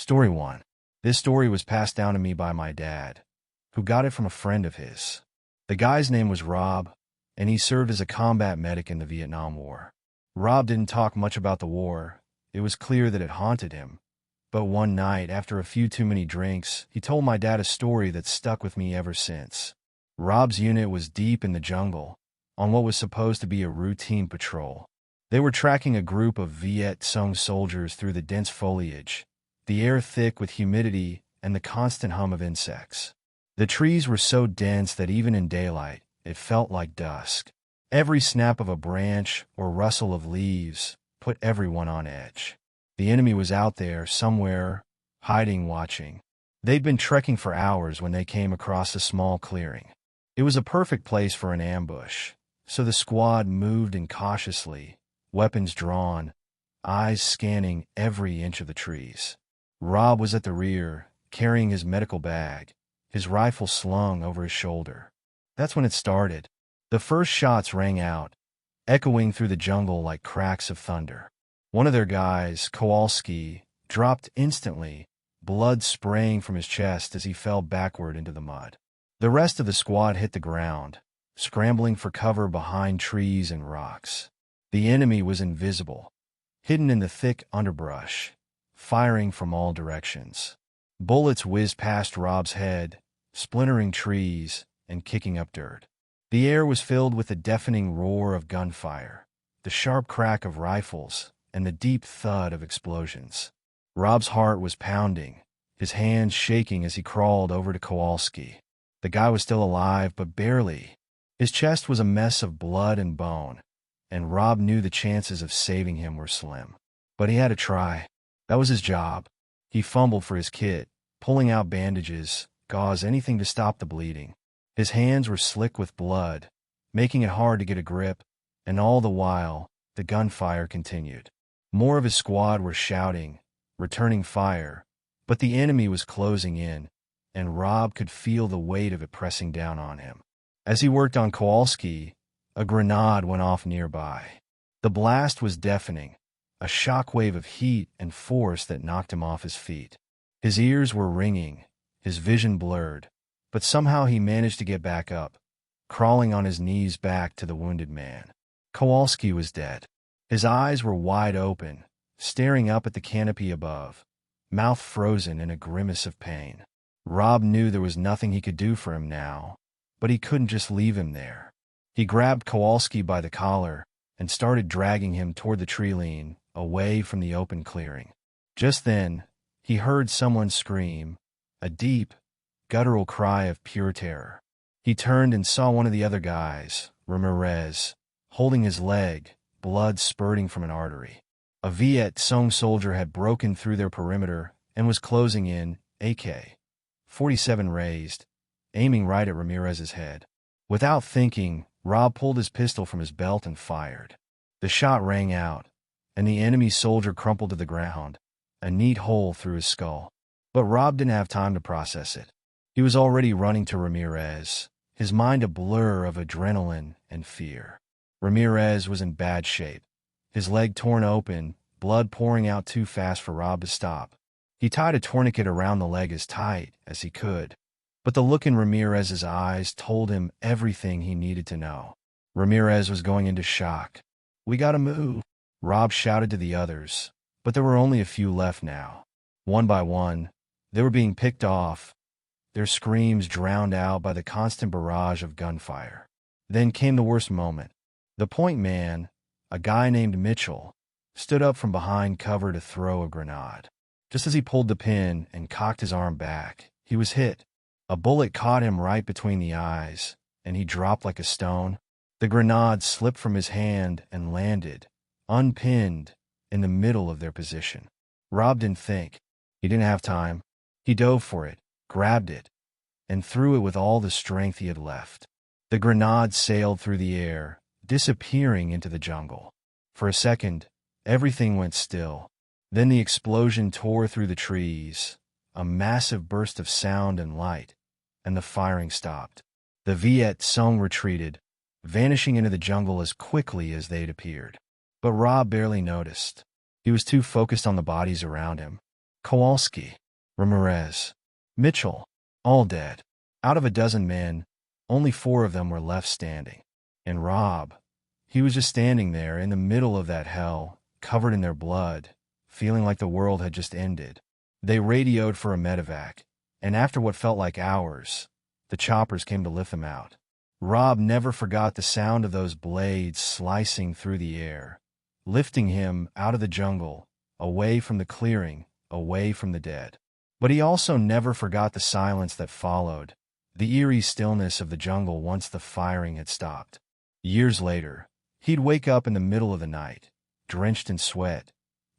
Story 1. This story was passed down to me by my dad, who got it from a friend of his. The guy's name was Rob, and he served as a combat medic in the Vietnam War. Rob didn't talk much about the war. It was clear that it haunted him. But one night, after a few too many drinks, he told my dad a story that stuck with me ever since. Rob's unit was deep in the jungle, on what was supposed to be a routine patrol. They were tracking a group of Viet Cong soldiers through the dense foliage, the air thick with humidity and the constant hum of insects. The trees were so dense that even in daylight, it felt like dusk. Every snap of a branch or rustle of leaves put everyone on edge. The enemy was out there, somewhere, hiding, watching. They'd been trekking for hours when they came across a small clearing. It was a perfect place for an ambush, so the squad moved in cautiously, weapons drawn, eyes scanning every inch of the trees. Rob was at the rear, carrying his medical bag, his rifle slung over his shoulder. That's when it started. The first shots rang out, echoing through the jungle like cracks of thunder. One of their guys, Kowalski, dropped instantly, blood spraying from his chest as he fell backward into the mud. The rest of the squad hit the ground, scrambling for cover behind trees and rocks. The enemy was invisible, hidden in the thick underbrush, firing from all directions. Bullets whizzed past Rob's head, splintering trees and kicking up dirt. The air was filled with the deafening roar of gunfire, the sharp crack of rifles, and the deep thud of explosions. Rob's heart was pounding, his hands shaking as he crawled over to Kowalski. The guy was still alive, but barely. His chest was a mess of blood and bone, and Rob knew the chances of saving him were slim. But he had to try. That was his job. He fumbled for his kit, pulling out bandages, gauze, anything to stop the bleeding. His hands were slick with blood, making it hard to get a grip, and all the while, the gunfire continued. More of his squad were shouting, returning fire, but the enemy was closing in, and Rob could feel the weight of it pressing down on him. As he worked on Kowalski, a grenade went off nearby. The blast was deafening, a shockwave of heat and force that knocked him off his feet. His ears were ringing, his vision blurred, but somehow he managed to get back up, crawling on his knees back to the wounded man. Kowalski was dead. His eyes were wide open, staring up at the canopy above, mouth frozen in a grimace of pain. Rob knew there was nothing he could do for him now, but he couldn't just leave him there. He grabbed Kowalski by the collar and started dragging him toward the tree line, away from the open clearing. Just then, he heard someone scream, a deep, guttural cry of pure terror. He turned and saw one of the other guys, Ramirez, holding his leg, blood spurting from an artery. A Viet Cong soldier had broken through their perimeter and was closing in, AK-47 raised, aiming right at Ramirez's head. Without thinking, Rob pulled his pistol from his belt and fired. The shot rang out, and the enemy soldier crumpled to the ground, a neat hole through his skull. But Rob didn't have time to process it. He was already running to Ramirez, his mind a blur of adrenaline and fear. Ramirez was in bad shape, his leg torn open, blood pouring out too fast for Rob to stop. He tied a tourniquet around the leg as tight as he could, but the look in Ramirez's eyes told him everything he needed to know. Ramirez was going into shock. "We gotta move," Rob shouted to the others, but there were only a few left now. One by one, they were being picked off, their screams drowned out by the constant barrage of gunfire. Then came the worst moment. The point man, a guy named Mitchell, stood up from behind cover to throw a grenade. Just as he pulled the pin and cocked his arm back, he was hit. A bullet caught him right between the eyes, and he dropped like a stone. The grenade slipped from his hand and landed, unpinned, in the middle of their position. Rob didn't think. He didn't have time. He dove for it, grabbed it, and threw it with all the strength he had left. The grenade sailed through the air, disappearing into the jungle. For a second, everything went still. Then the explosion tore through the trees, a massive burst of sound and light, and the firing stopped. The Viet Cong retreated, vanishing into the jungle as quickly as they'd appeared. But Rob barely noticed. He was too focused on the bodies around him. Kowalski, Ramirez, Mitchell, all dead. Out of a dozen men, only 4 of them were left standing. And Rob, he was just standing there in the middle of that hell, covered in their blood, feeling like the world had just ended. They radioed for a medevac, and after what felt like hours, the choppers came to lift them out. Rob never forgot the sound of those blades slicing through the air, lifting him out of the jungle, away from the clearing, away from the dead. But he also never forgot the silence that followed, the eerie stillness of the jungle once the firing had stopped. Years later, he'd wake up in the middle of the night, drenched in sweat,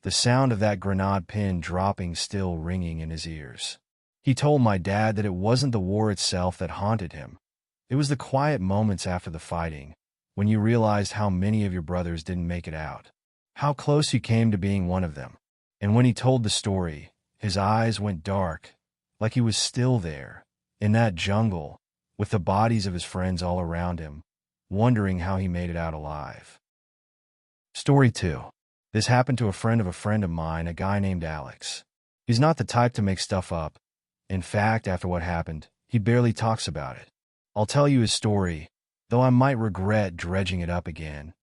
the sound of that grenade pin dropping still ringing in his ears. He told my dad that it wasn't the war itself that haunted him. It was the quiet moments after the fighting, when you realized how many of your brothers didn't make it out, how close you came to being one of them. And when he told the story, his eyes went dark, like he was still there, in that jungle, with the bodies of his friends all around him, wondering how he made it out alive. Story 2. This happened to a friend of mine, a guy named Alex. He's not the type to make stuff up. In fact, after what happened, he barely talks about it. I'll tell you his story, though I might regret dredging it up again.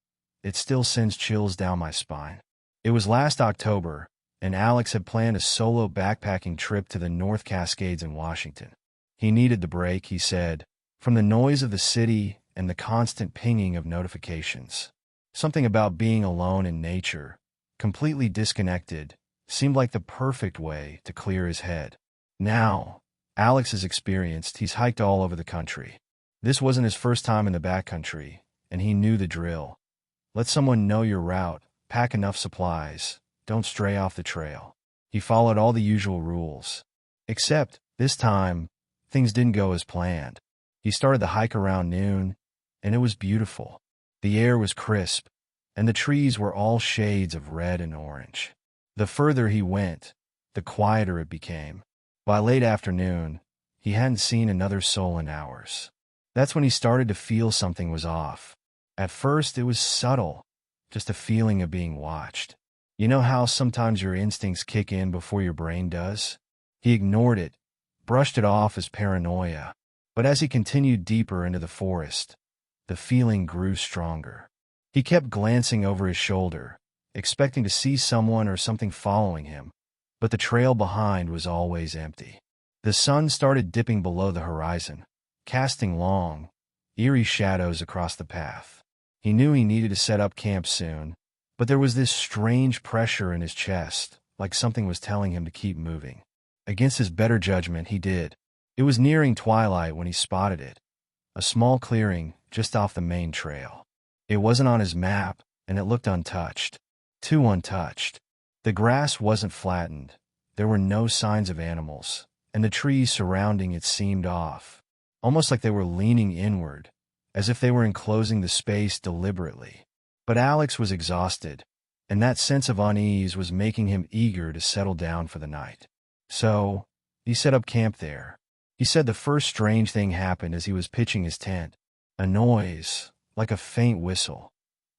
It still sends chills down my spine. It was last October, and Alex had planned a solo backpacking trip to the North Cascades in Washington. He needed the break, he said, from the noise of the city and the constant pinging of notifications. Something about being alone in nature, completely disconnected, seemed like the perfect way to clear his head. Now, Alex has experienced, he's hiked all over the country. This wasn't his first time in the backcountry, and he knew the drill. Let someone know your route, pack enough supplies, don't stray off the trail. He followed all the usual rules. Except, this time, things didn't go as planned. He started the hike around noon, and it was beautiful. The air was crisp, and the trees were all shades of red and orange. The further he went, the quieter it became. By late afternoon, he hadn't seen another soul in hours. That's when he started to feel something was off. At first, it was subtle, just a feeling of being watched. You know how sometimes your instincts kick in before your brain does? He ignored it, brushed it off as paranoia. But as he continued deeper into the forest, the feeling grew stronger. He kept glancing over his shoulder, expecting to see someone or something following him, but the trail behind was always empty. The sun started dipping below the horizon, casting long, eerie shadows across the path. He knew he needed to set up camp soon, but there was this strange pressure in his chest, like something was telling him to keep moving. Against his better judgment, he did. It was nearing twilight when he spotted it, a small clearing just off the main trail. It wasn't on his map, and it looked untouched. Too untouched. The grass wasn't flattened, there were no signs of animals, and the trees surrounding it seemed off, almost like they were leaning inward, as if they were enclosing the space deliberately. But Alex was exhausted, and that sense of unease was making him eager to settle down for the night. So, he set up camp there. He said the first strange thing happened as he was pitching his tent. A noise, like a faint whistle,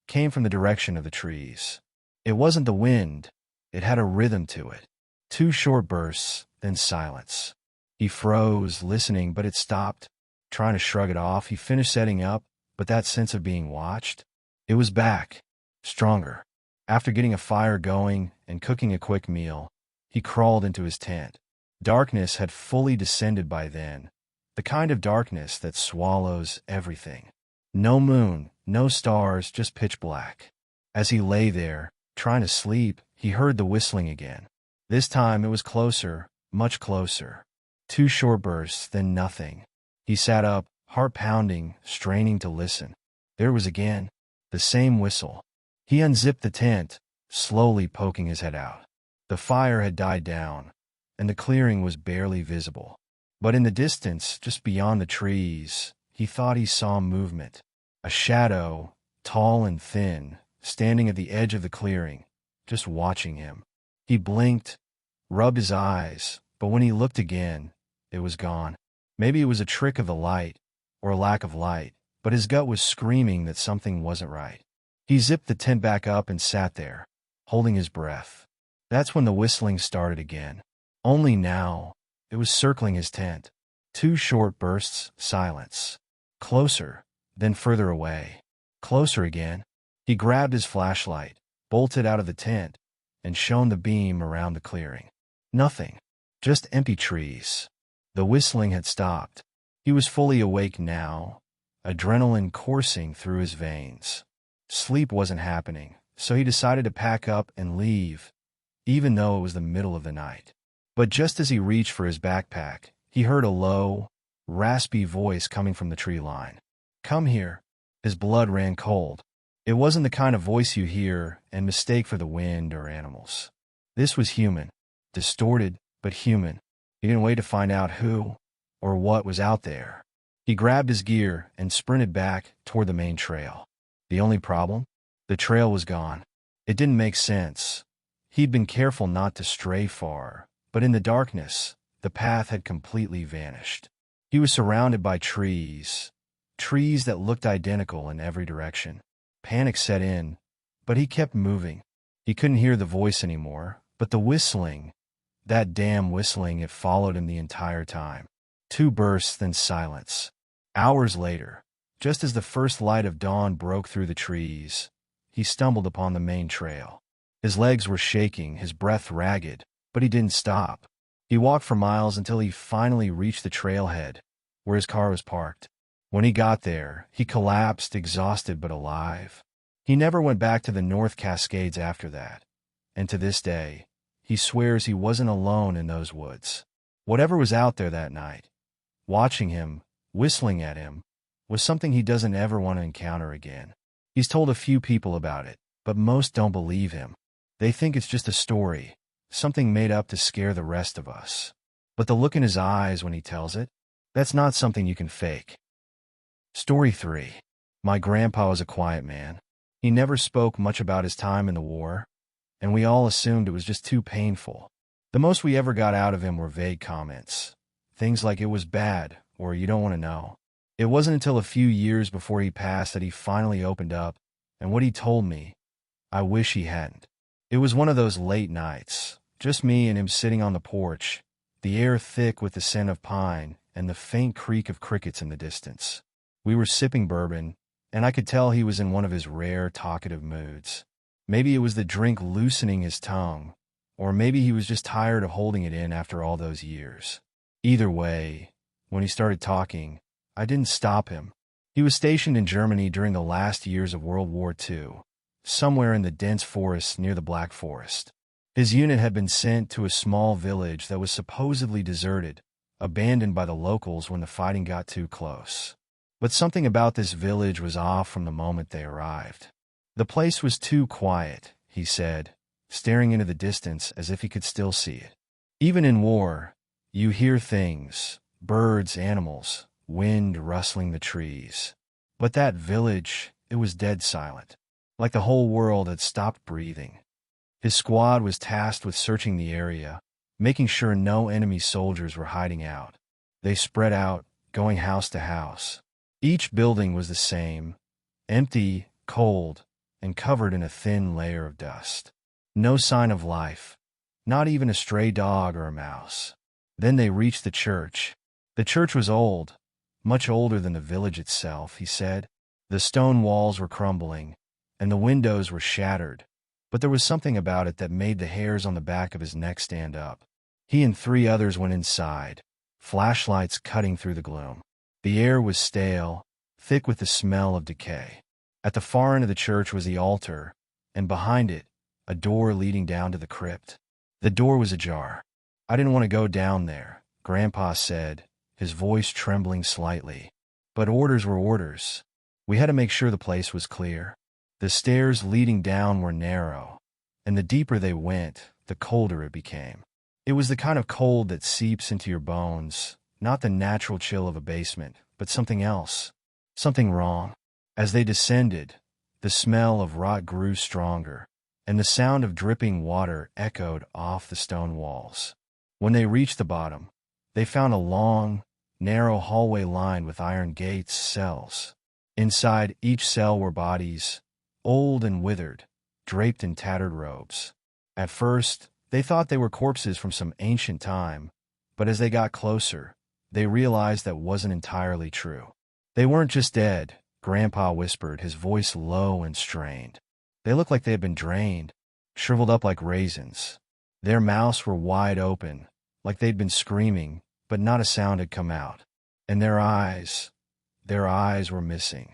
came from the direction of the trees. It wasn't the wind, it had a rhythm to it. 2 short bursts, then silence. He froze, listening, but it stopped. Trying to shrug it off, he finished setting up, but that sense of being watched, it was back, stronger. After getting a fire going and cooking a quick meal, he crawled into his tent. Darkness had fully descended by then, the kind of darkness that swallows everything. No moon, no stars, just pitch black. As he lay there, trying to sleep, he heard the whistling again. This time it was closer, much closer. 2 short bursts, then nothing. He sat up, heart pounding, straining to listen. There it was again, the same whistle. He unzipped the tent, slowly poking his head out. The fire had died down, and the clearing was barely visible. But in the distance, just beyond the trees, he thought he saw movement. A shadow, tall and thin, standing at the edge of the clearing, just watching him. He blinked, rubbed his eyes, but when he looked again, it was gone. Maybe it was a trick of the light, or a lack of light, but his gut was screaming that something wasn't right. He zipped the tent back up and sat there, holding his breath. That's when the whistling started again. Only now, it was circling his tent. 2 short bursts, silence. Closer, then further away. Closer again. He grabbed his flashlight, bolted out of the tent, and shone the beam around the clearing. Nothing. Just empty trees. The whistling had stopped. He was fully awake now, adrenaline coursing through his veins. Sleep wasn't happening, so he decided to pack up and leave, even though it was the middle of the night. But just as he reached for his backpack, he heard a low, raspy voice coming from the tree line. "Come here." His blood ran cold. It wasn't the kind of voice you hear and mistake for the wind or animals. This was human. Distorted, but human. He didn't wait to find out who or what was out there. He grabbed his gear and sprinted back toward the main trail. The only problem? The trail was gone. It didn't make sense. He'd been careful not to stray far, but in the darkness, the path had completely vanished. He was surrounded by trees that looked identical in every direction. Panic set in, but he kept moving. He couldn't hear the voice anymore, but the whistling, that damn whistling, it followed him the entire time. 2 bursts, then silence. Hours later, just as the first light of dawn broke through the trees, he stumbled upon the main trail. His legs were shaking, his breath ragged, but he didn't stop. He walked for miles until he finally reached the trailhead, where his car was parked. When he got there, he collapsed, exhausted but alive. He never went back to the North Cascades after that, and to this day, he swears he wasn't alone in those woods. Whatever was out there that night, watching him, whistling at him, was something he doesn't ever want to encounter again. He's told a few people about it, but most don't believe him. They think it's just a story, something made up to scare the rest of us. But the look in his eyes when he tells it, that's not something you can fake. Story 3. My grandpa was a quiet man. He never spoke much about his time in the war, and we all assumed it was just too painful. The most we ever got out of him were vague comments. Things like "it was bad" or "you don't want to know." It wasn't until a few years before he passed that he finally opened up, and what he told me, I wish he hadn't. It was one of those late nights, just me and him sitting on the porch, the air thick with the scent of pine and the faint creak of crickets in the distance. We were sipping bourbon, and I could tell he was in one of his rare talkative moods. Maybe it was the drink loosening his tongue, or maybe he was just tired of holding it in after all those years. Either way, when he started talking, I didn't stop him. He was stationed in Germany during the last years of World War II, somewhere in the dense forests near the Black Forest. His unit had been sent to a small village that was supposedly deserted, abandoned by the locals when the fighting got too close. But something about this village was off from the moment they arrived. The place was too quiet, he said, staring into the distance as if he could still see it. Even in war, you hear things, birds, animals, wind rustling the trees. But that village, it was dead silent, like the whole world had stopped breathing. His squad was tasked with searching the area, making sure no enemy soldiers were hiding out. They spread out, going house to house. Each building was the same, empty, cold, and covered in a thin layer of dust. No sign of life, not even a stray dog or a mouse. Then they reached the church. The church was old, much older than the village itself, he said. The stone walls were crumbling, and the windows were shattered, but there was something about it that made the hairs on the back of his neck stand up. He and 3 others went inside, flashlights cutting through the gloom. The air was stale, thick with the smell of decay. At the far end of the church was the altar, and behind it, a door leading down to the crypt. The door was ajar. I didn't want to go down there, Grandpa said, his voice trembling slightly. But orders were orders. We had to make sure the place was clear. The stairs leading down were narrow, and the deeper they went, the colder it became. It was the kind of cold that seeps into your bones, not the natural chill of a basement, but something else, something wrong. As they descended, the smell of rot grew stronger, and the sound of dripping water echoed off the stone walls. When they reached the bottom, they found a long, narrow hallway lined with iron gates, cells. Inside each cell were bodies, old and withered, draped in tattered robes. At first, They thought they were corpses from some ancient time, but as they got closer, they realized that wasn't entirely true. They weren't just dead, Grandpa whispered, his voice low and strained. They looked like they had been drained, shriveled up like raisins. Their mouths were wide open, like they'd been screaming, but not a sound had come out. And their eyes were missing.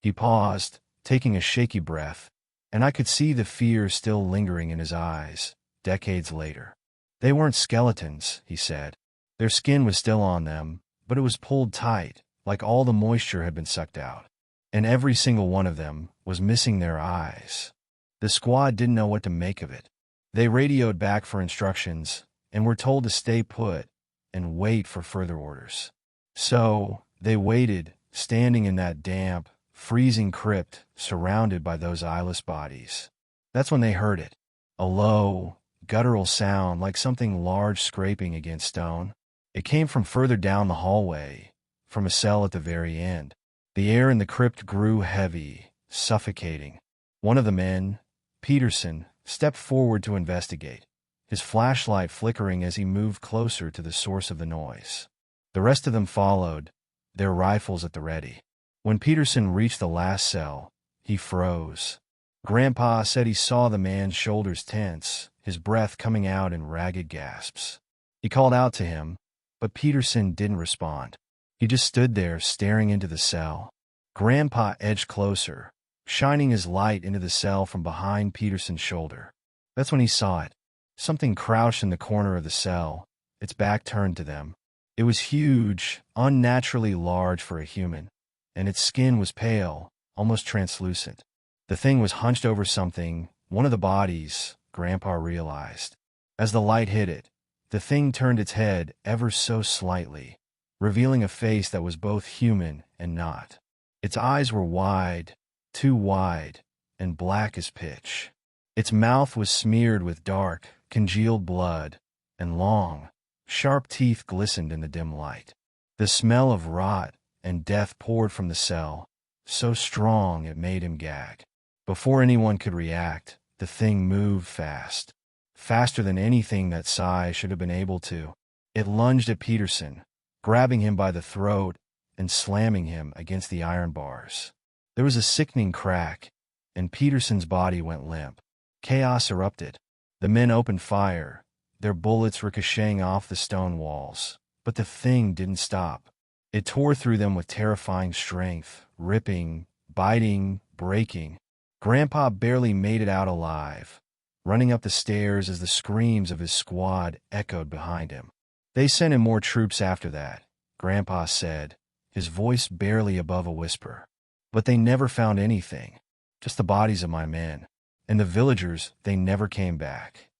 He paused, taking a shaky breath, and I could see the fear still lingering in his eyes, decades later. They weren't skeletons, he said. Their skin was still on them, but it was pulled tight, like all the moisture had been sucked out. And every single one of them was missing their eyes. The squad didn't know what to make of it. They radioed back for instructions, and were told to stay put and wait for further orders. So, they waited, standing in that damp, freezing crypt surrounded by those eyeless bodies. That's when they heard it. A low, guttural sound like something large scraping against stone. It came from further down the hallway, from a cell at the very end. The air in the crypt grew heavy, suffocating. One of the men, Peterson, stepped forward to investigate, his flashlight flickering as he moved closer to the source of the noise. The rest of them followed, their rifles at the ready. When Peterson reached the last cell, he froze. Grandpa said he saw the man's shoulders tense, his breath coming out in ragged gasps. He called out to him, but Peterson didn't respond. He just stood there staring into the cell. Grandpa edged closer, shining his light into the cell from behind Peterson's shoulder. That's when he saw it. Something crouched in the corner of the cell, its back turned to them. It was huge, unnaturally large for a human, and its skin was pale, almost translucent. The thing was hunched over something, one of the bodies, Grandpa realized. As the light hit it, the thing turned its head ever so slightly, revealing a face that was both human and not. Its eyes were wide, too wide, and black as pitch. Its mouth was smeared with dark, congealed blood, and long, sharp teeth glistened in the dim light. The smell of rot and death poured from the cell, so strong it made him gag. Before anyone could react, the thing moved fast, faster than anything that size should have been able to. It lunged at Peterson, grabbing him by the throat and slamming him against the iron bars. There was a sickening crack, and Peterson's body went limp. Chaos erupted. The men opened fire, their bullets ricocheting off the stone walls. But the thing didn't stop. It tore through them with terrifying strength, ripping, biting, breaking. Grandpa barely made it out alive, running up the stairs as the screams of his squad echoed behind him. They sent in more troops after that, Grandpa said, his voice barely above a whisper. But they never found anything, just the bodies of my men. And the villagers, they never came back.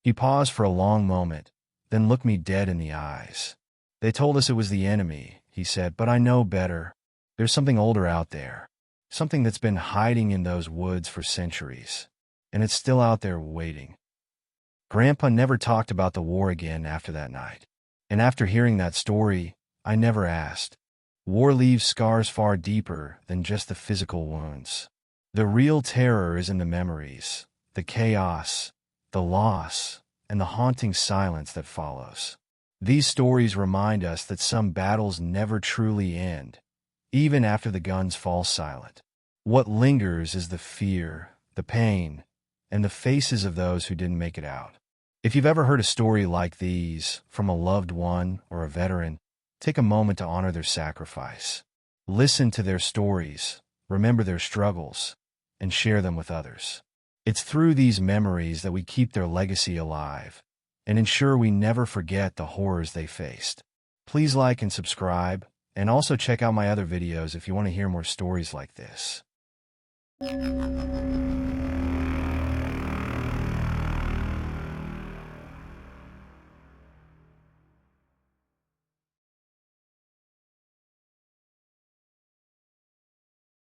He paused for a long moment, then looked me dead in the eyes. They told us it was the enemy, he said, but I know better. There's something older out there. Something that's been hiding in those woods for centuries. And it's still out there waiting. Grandpa never talked about the war again after that night. And after hearing that story, I never asked. War leaves scars far deeper than just the physical wounds. The real terror is in the memories, the chaos, the loss, and the haunting silence that follows. These stories remind us that some battles never truly end, even after the guns fall silent. What lingers is the fear, the pain, and the faces of those who didn't make it out. If you've ever heard a story like these from a loved one or a veteran, take a moment to honor their sacrifice. Listen to their stories, remember their struggles, and share them with others. It's through these memories that we keep their legacy alive and ensure we never forget the horrors they faced. Please like and subscribe, and also check out my other videos if you want to hear more stories like this.